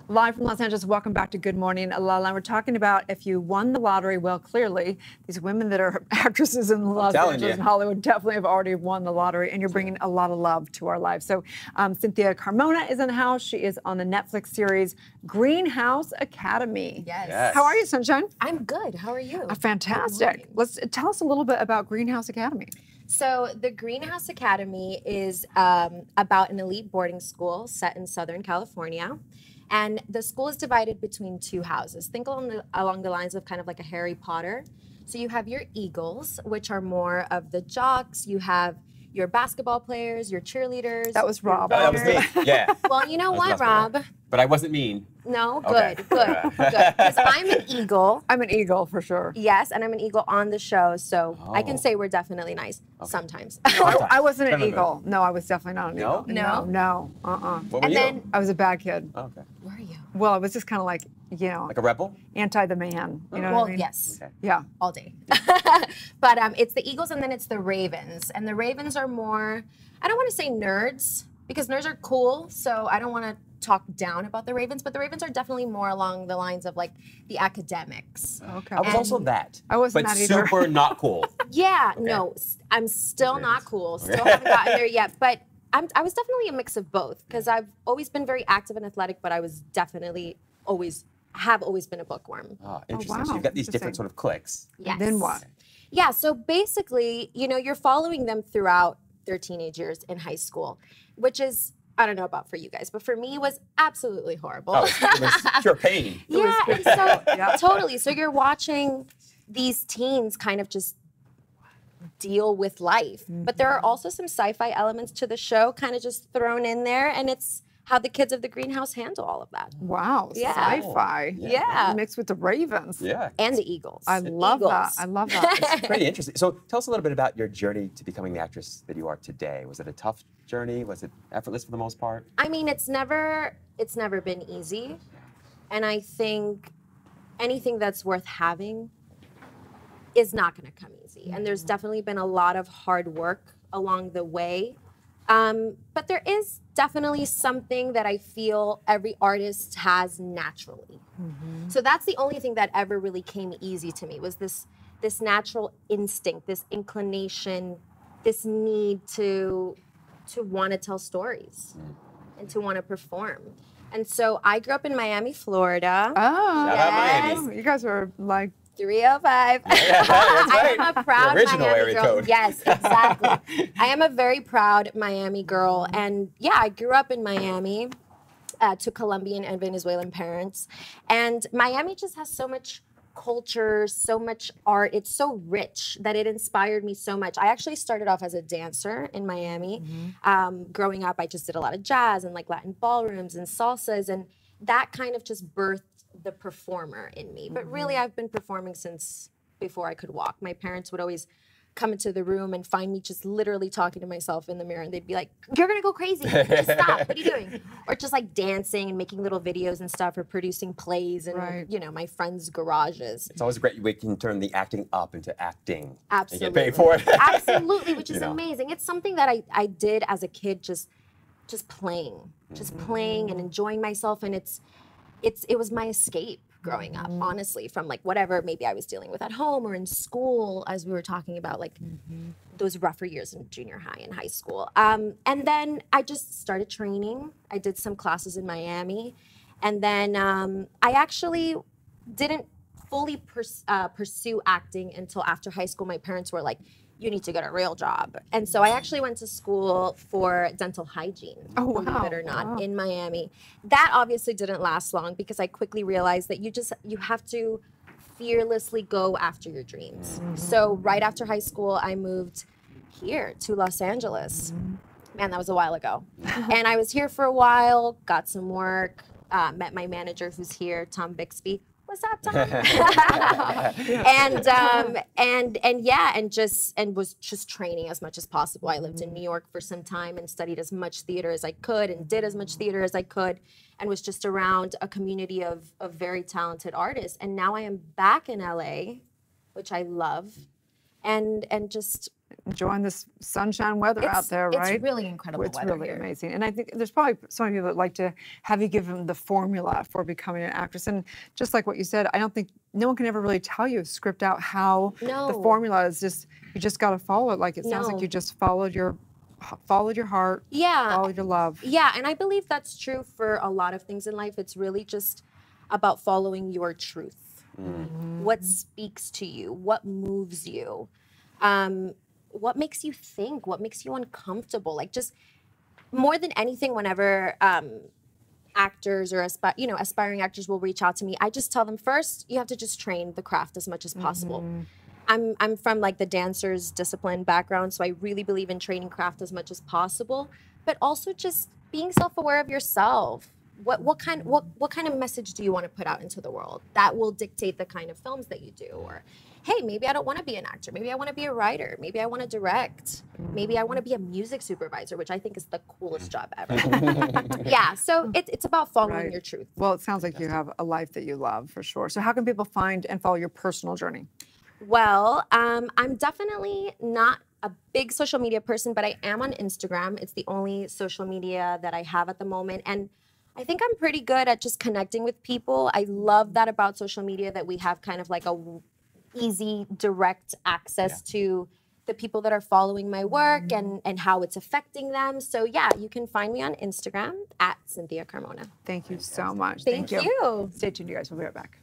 Live from Los Angeles, welcome back to Good Morning, LaLa. We're talking about if you won the lottery. Well, clearly, these women that are actresses in Los Angeles and Hollywood definitely have already won the lottery, and you're bringing a lot of love to our lives. So Cynthya Carmona is in the house. She is on the Netflix series Greenhouse Academy. Yes. How are you, Sunshine? I'm good. How are you? Fantastic. Let's tell us a little bit about Greenhouse Academy. So the Greenhouse Academy is about an elite boarding school set in Southern California. And the school is divided between two houses. Think along the lines of kind of like a Harry Potter. So you have your Eagles, which are more of the jocks. You have your basketball players, your cheerleaders. That was Rob. That was me, yeah. Well, you know what, Rob? But I wasn't mean. No, good. Because I'm an Eagle. I'm an Eagle for sure. Yes, and I'm an Eagle on the show, so I can say we're definitely nice sometimes. No, I wasn't an Eagle. No, I was definitely not an Eagle. No? What were you? Then, I was a bad kid. Oh, okay. where are you? Well, I was just kind of like, you know, Like a rebel? anti the man. You know Well, what I mean? yes. Okay. Yeah. All day. But it's the Eagles and then it's the Ravens. And the Ravens are more, I don't want to say nerds, because nerds are cool, so I don't want to talk down about the Ravens, but the Ravens are definitely more along the lines of like the academics. Okay. I was also that. I wasn't but that either. super not cool. Yeah, no, I'm still not cool. Still haven't gotten there yet, but I was definitely a mix of both because I've always been very active and athletic, but I was definitely always been a bookworm. Oh, interesting. wow. So you've got these different sort of cliques. Yes. Then what? Yeah, so basically, you know, you're following them throughout their teenage years in high school, which is, I don't know about for you guys, but for me, it was absolutely horrible. Oh, it was pure pain. Yeah, and so totally. So you're watching these teens kind of just deal with life. But there are also some sci-fi elements to the show kind of just thrown in there, and it's how the kids of the greenhouse handle all of that. Wow. Yeah. Sci-fi. Yeah. Mixed with the Ravens. Yeah. And the Eagles. I love that. I love that. It's pretty interesting. So tell us a little bit about your journey to becoming the actress that you are today. Was it a tough journey? Was it effortless for the most part? I mean, it's never been easy. And I think anything that's worth having is not going to come easy. And there's definitely been a lot of hard work along the way. But there is definitely something that I feel every artist has naturally. So that's the only thing that ever really came easy to me was this natural instinct, this inclination, this need to want to tell stories and to want to perform. And so I grew up in Miami, Florida. Oh, Shout out Miami. You guys are like 305. Yeah, that's right. I am a proud The original Miami area girl. code. Yes, exactly. I am a very proud Miami girl. And yeah, I grew up in Miami to Colombian and Venezuelan parents. And Miami just has so much culture, so much art. It's so rich that it inspired me so much. I actually started off as a dancer in Miami. Growing up, I just did a lot of jazz and like Latin ballrooms and salsas. And that kind of just birthed the performer in me. But really, I've been performing since before I could walk. My parents would always come into the room and find me just literally talking to myself in the mirror, and they'd be like, "You're gonna go crazy. Just stop. What are you doing?" Or just like dancing and making little videos and stuff, or producing plays in you know, my friends' garages. It's always great we can turn the acting up into acting. Absolutely. And get paid for it. Absolutely, which is amazing. It's something that I did as a kid, just playing and enjoying myself, and it was my escape growing up, honestly, from like whatever maybe I was dealing with at home or in school, as we were talking about, like those rougher years in junior high and high school. And then I just started training. I did some classes in Miami. And then I actually didn't fully pursue acting until after high school. My parents were like, you need to get a real job. And so I actually went to school for dental hygiene, believe it or not, in Miami. That obviously didn't last long because I quickly realized that you have to fearlessly go after your dreams. So right after high school, I moved here to Los Angeles. Man, that was a while ago. And I was here for a while, got some work, met my manager who's here, Tom Bixby. What's up, Tom? and was just training as much as possible. I lived in New York for some time and studied as much theater as I could and did as much theater as I could and was just around a community of very talented artists. And now I am back in LA, which I love, and just enjoying this sunshine weather out there, right? It's really incredible It's weather really here. amazing. And I think there's probably some of you that like to have you give them the formula for becoming an actress. And just like what you said, I don't think no one can ever really tell you, script out how the formula is. Just you just got to follow it. Like it sounds like you just followed your heart, followed your love. Yeah, and I believe that's true for a lot of things in life. It's really just about following your truth. What speaks to you? What moves you? What makes you think? What makes you uncomfortable? Like, just more than anything, whenever actors or aspiring actors will reach out to me, I just tell them, first, you have to just train the craft as much as possible. I'm from like the dancer's discipline background, so I really believe in training craft as much as possible, but also just being self-aware of yourself. What kind of message do you want to put out into the world? That will dictate the kind of films that you do. Or, hey, maybe I don't want to be an actor. Maybe I want to be a writer. Maybe I want to direct. Maybe I want to be a music supervisor, which I think is the coolest job ever. Yeah, so it's about following your truth. Well, it sounds like you have a life that you love, for sure. So how can people find and follow your personal journey? Well, I'm definitely not a big social media person, but I am on Instagram. It's the only social media that I have at the moment. And I think I'm pretty good at just connecting with people. I love that about social media, that we have kind of like a easy, direct access to the people that are following my work and how it's affecting them. So yeah, you can find me on Instagram at Cynthia Carmona. Thank you so much. Thank you. Stay tuned, you guys. We'll be right back.